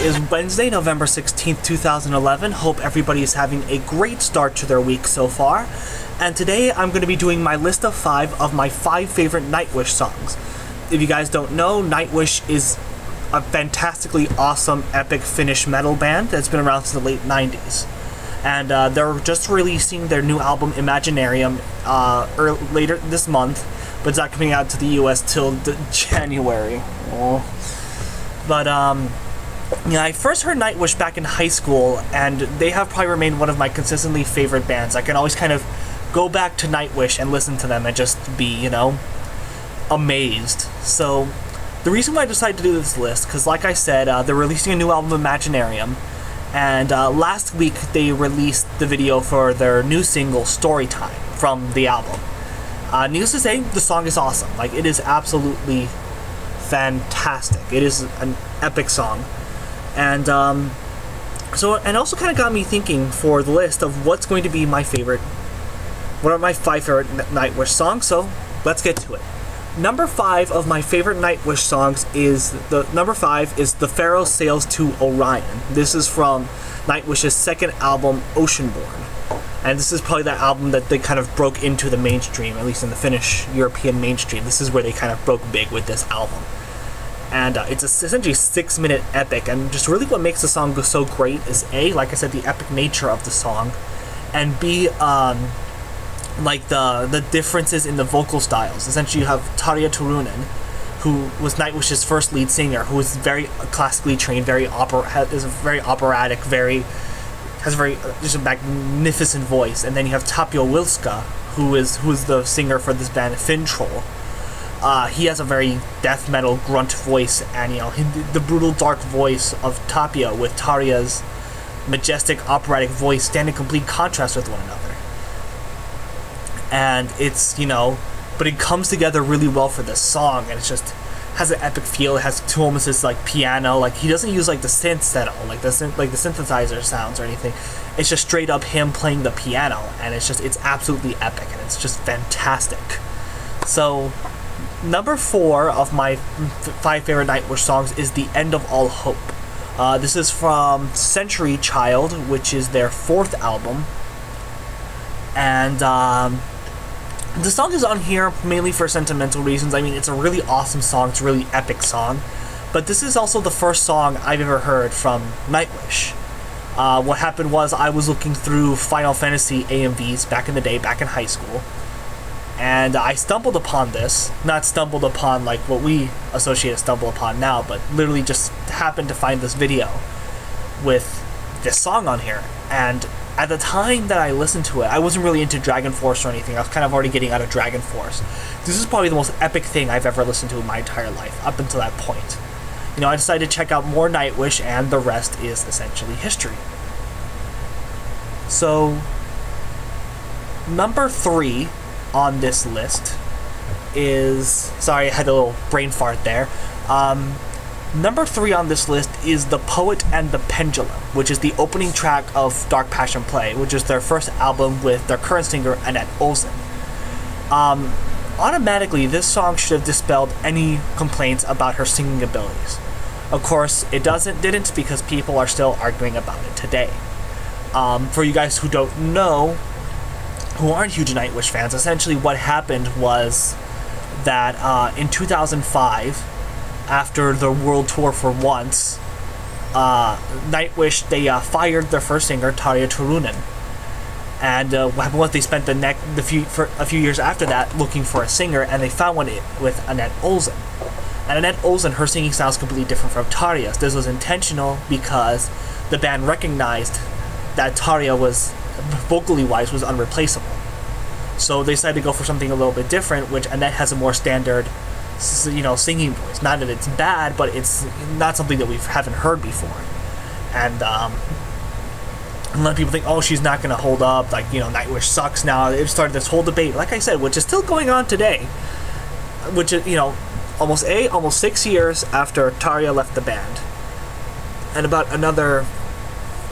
is Wednesday, November 16th, 2011. Hope everybody is having a great start to their week so far. And today I'm going to be doing my list of 5 of my 5 favorite Nightwish songs. If you guys don't know, Nightwish is a fantastically awesome, epic Finnish metal band that's been around since the late 90s. And they're just releasing their new album, Imaginarium, later this month, but it's not coming out to the US till January. Oh. But, I first heard Nightwish back in high school, and they have probably remained one of my consistently favorite bands. I can always kind of go back to Nightwish and listen to them and just be, amazed. So, the reason why I decided to do this list, because like I said, they're releasing a new album, Imaginarium, and last week they released the video for their new single, Storytime, from the album. Needless to say, the song is awesome. Like, it is absolutely fantastic. It is an epic song. And also kind of got me thinking for the list of what's going to be what are my 5 favorite Nightwish songs. So let's get to it. Number 5 of my favorite Nightwish songs is The Pharaoh Sails to Orion. This is from Nightwish's second album, Oceanborn. And this is probably that album that they kind of broke into the mainstream, at least in the Finnish European mainstream. This is where they kind of broke big with this album. And it's essentially a 6-minute epic, and just really what makes the song go so great is A, like I said, the epic nature of the song, and B, like the differences in the vocal styles. Essentially, you have Tarja Turunen, who was Nightwish's first lead singer, who is very classically trained, is very operatic, has just a magnificent voice. And then you have Tapio Wilska, who is the singer for this band, Fintroll. He has a very death metal grunt voice, and the brutal dark voice of Tapio with Tarja's majestic operatic voice stand in complete contrast with one another. And it's but it comes together really well for this song, and it just has an epic feel. It has two almost this like piano, like he doesn't use like the synths at all, like the synthesizer sounds or anything. It's just straight up him playing the piano, and it's absolutely epic, and it's just fantastic. So number 4 of my 5 favorite Nightwish songs is The End of All Hope. This is from Century Child, which is their 4th album. And the song is on here mainly for sentimental reasons. I mean, it's a really awesome song. It's a really epic song. But this is also the first song I've ever heard from Nightwish. What happened was I was looking through Final Fantasy AMVs back in the day, back in high school. And I stumbled upon this. Not stumbled upon like what we associate as stumble upon now, but literally just happened to find this video with this song on here. And at the time that I listened to it, I wasn't really into Dragon Force or anything. I was kind of already getting out of Dragon Force. This is probably the most epic thing I've ever listened to in my entire life, up until that point. I decided to check out more Nightwish, and the rest is essentially history. So, number 3 on this list is... Sorry, I had a little brain fart there. Number 3 on this list is The Poet and the Pendulum, which is the opening track of Dark Passion Play, which is their first album with their current singer, Annette Olsen. Automatically, this song should have dispelled any complaints about her singing abilities. Of course, it didn't, because people are still arguing about it today. For you guys who don't know, who aren't huge Nightwish fans, essentially what happened was that in 2005, after the world tour for Once, Nightwish, they fired their first singer, Tarja Turunen. And what happened was they spent a few years after that looking for a singer, and they found one with Annette Olsen. And Annette Olsen, her singing style is completely different from Tarja's. This was intentional because the band recognized that Tarja was, vocally wise, was unreplaceable. So they decided to go for something a little bit different, which Annette has a more standard singing voice. Not that it's bad, but it's not something that we haven't heard before. And a lot of people think, oh, she's not going to hold up, like, Nightwish sucks now. It started this whole debate, like I said, which is still going on today, which is, almost 6 years after Tarja left the band, and about another,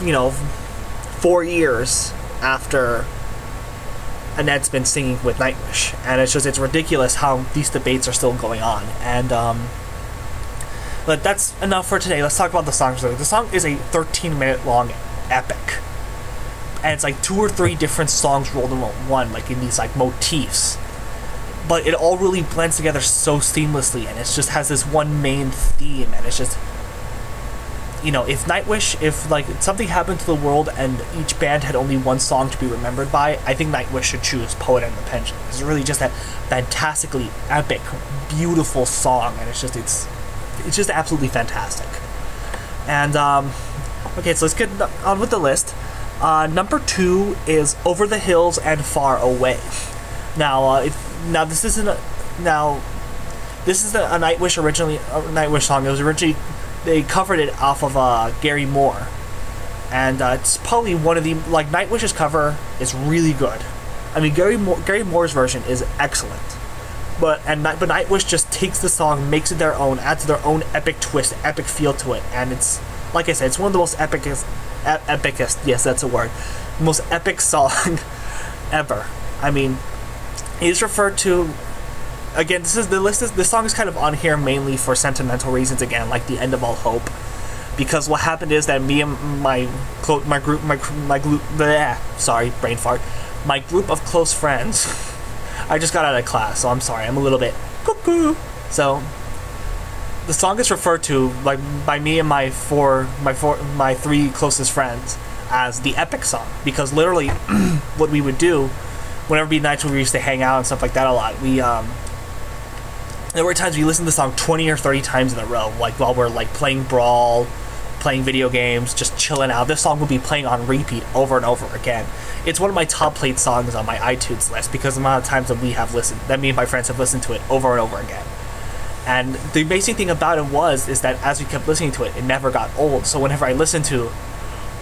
4 years after Annette's been singing with Nightwish. And it's ridiculous how these debates are still going on. And But that's enough for today. Let's talk about the song. The song is a 13-minute long epic. And it's like 2 or 3 different songs rolled in one, like in these like motifs. But it all really blends together so seamlessly, and it just has this one main theme, and it's just, you know, if like something happened to the world and each band had only one song to be remembered by, I think Nightwish should choose Poet and the Pendulum. It's really just that fantastically epic, beautiful song, and it's just absolutely fantastic. And okay, so let's get on with the list. Number 2 is Over the Hills and Far Away. Now, this isn't a Nightwish song. It was originally, they covered it off of Gary Moore, and it's probably one of the, like, Nightwish's cover is really good. I mean, Gary Moore's version is excellent, but Nightwish just takes the song, makes it their own, adds their own epic twist, epic feel to it, and it's, like I said, it's one of the most epicest, yes, that's a word, most epic song ever. I mean, it is referred to, again, this song is kind of on here mainly for sentimental reasons, again, like The End of All Hope, because what happened is that me and my group of close friends, I just got out of class, so I'm sorry, I'm a little bit cuckoo. So the song is referred to, like, by me and my 3 closest friends as the epic song, because literally what we would do whenever we nights when we used to hang out and stuff like that a lot, there were times we listened to the song 20 or 30 times in a row, like while we're like playing Brawl, playing video games, just chilling out. This song would be playing on repeat over and over again. It's one of my top played songs on my iTunes list because the amount of times that me and my friends have listened to it over and over again. And the amazing thing about it is that as we kept listening to it, it never got old. So whenever I listen to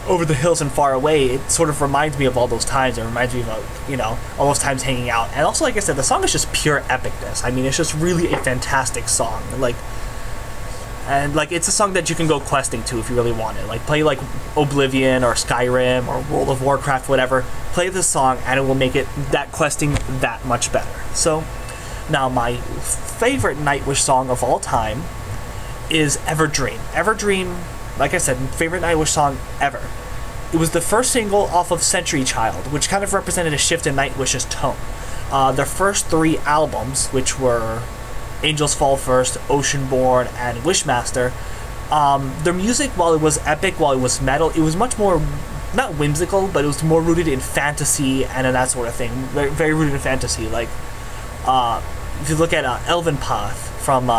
Over the Hills and Far Away, it sort of reminds me of all those times. It reminds me of, you know, all those times hanging out. And also, like I said, the song is just pure epicness. I mean, it's just really a fantastic song. It's a song that you can go questing to if you really want it. Like, play like Oblivion or Skyrim or World of Warcraft, whatever. Play this song and it will make that questing that much better. So, now my favorite Nightwish song of all time is Everdream. Everdream, like I said, favorite Nightwish song ever. It was the first single off of Century Child, which kind of represented a shift in Nightwish's tone. Their first 3 albums, which were Angels Fall First, Oceanborn, and Wishmaster, their music, while it was epic, while it was metal, it was much more, not whimsical, but it was more rooted in fantasy and in that sort of thing. Very, very rooted in fantasy. Like, if you look at Elven Path from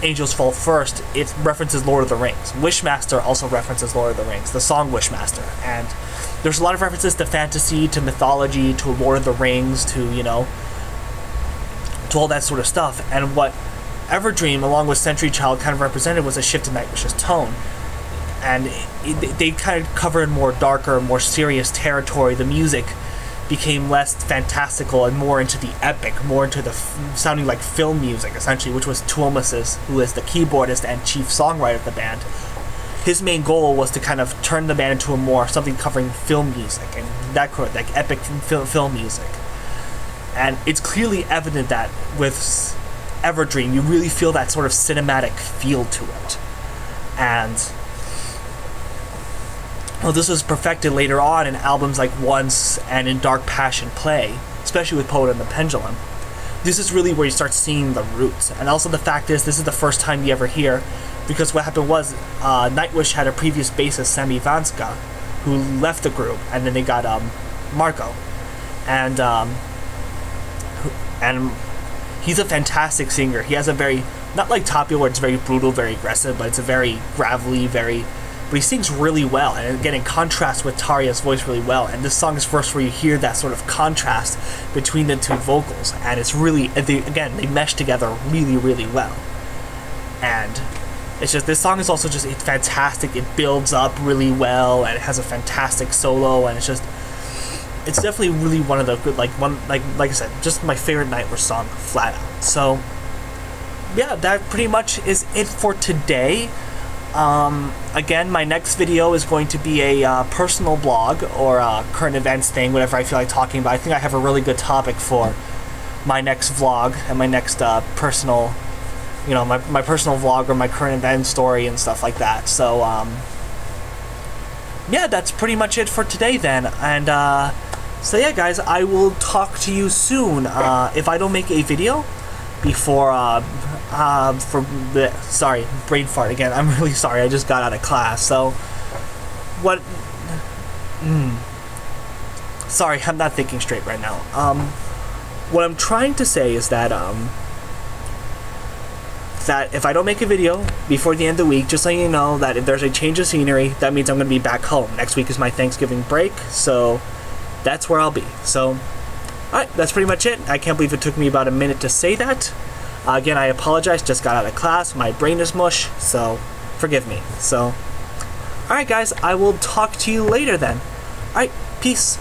Angels Fall First, it references Lord of the Rings. Wishmaster also references Lord of the Rings, the song Wishmaster. And there's a lot of references to fantasy, to mythology, to Lord of the Rings, to, you know, to all that sort of stuff. And what Everdream, along with Century Child, kind of represented was a shift in Nightwish's tone. And they kind of covered more darker, more serious territory. The music became less fantastical and more into the epic, more into the sounding like film music, essentially, which was Tuomas, who is the keyboardist and chief songwriter of the band. His main goal was to kind of turn the band into something covering film music, and that like epic film music. And it's clearly evident that with Everdream, you really feel that sort of cinematic feel to it. And well, this was perfected later on in albums like Once and in Dark Passion Play, especially with Poet and the Pendulum. This is really where you start seeing the roots. And also the fact is, this is the first time you ever hear, because what happened was, Nightwish had a previous bassist, Sami Vanska, who left the group, and then they got Marco. And he's a fantastic singer. He has a very, not like Tapio where it's very brutal, very aggressive, but it's a very gravelly, but he sings really well, and again, in contrast with Tarja's voice really well. And this song is first where you hear that sort of contrast between the 2 vocals, and it's really, they mesh together really, really well. And it's just, this song is also just, it's fantastic. It builds up really well, and it has a fantastic solo, and it's definitely really one of the good, like I said, just my favorite Nightwish song, flat out. So, yeah, that pretty much is it for today. Again, my next video is going to be a personal blog or a current events thing, whatever I feel like talking about. I think I have a really good topic for my next vlog and my next personal you know, my personal vlog or my current event story and stuff like that. So yeah, that's pretty much it for today then. And so yeah, guys, I will talk to you soon. If I don't make a video before sorry, brain fart again. I'm really sorry. I just got out of class. So what? Sorry, I'm not thinking straight right now. What I'm trying to say is that that if I don't make a video before the end of the week, just so you know that if there's a change of scenery, that means I'm going to be back home. Next week is my Thanksgiving break, so that's where I'll be. So, alright, that's pretty much it. I can't believe it took me about a minute to say that. Again, I apologize, just got out of class, my brain is mush, so forgive me. So, alright guys, I will talk to you later then. Alright, peace.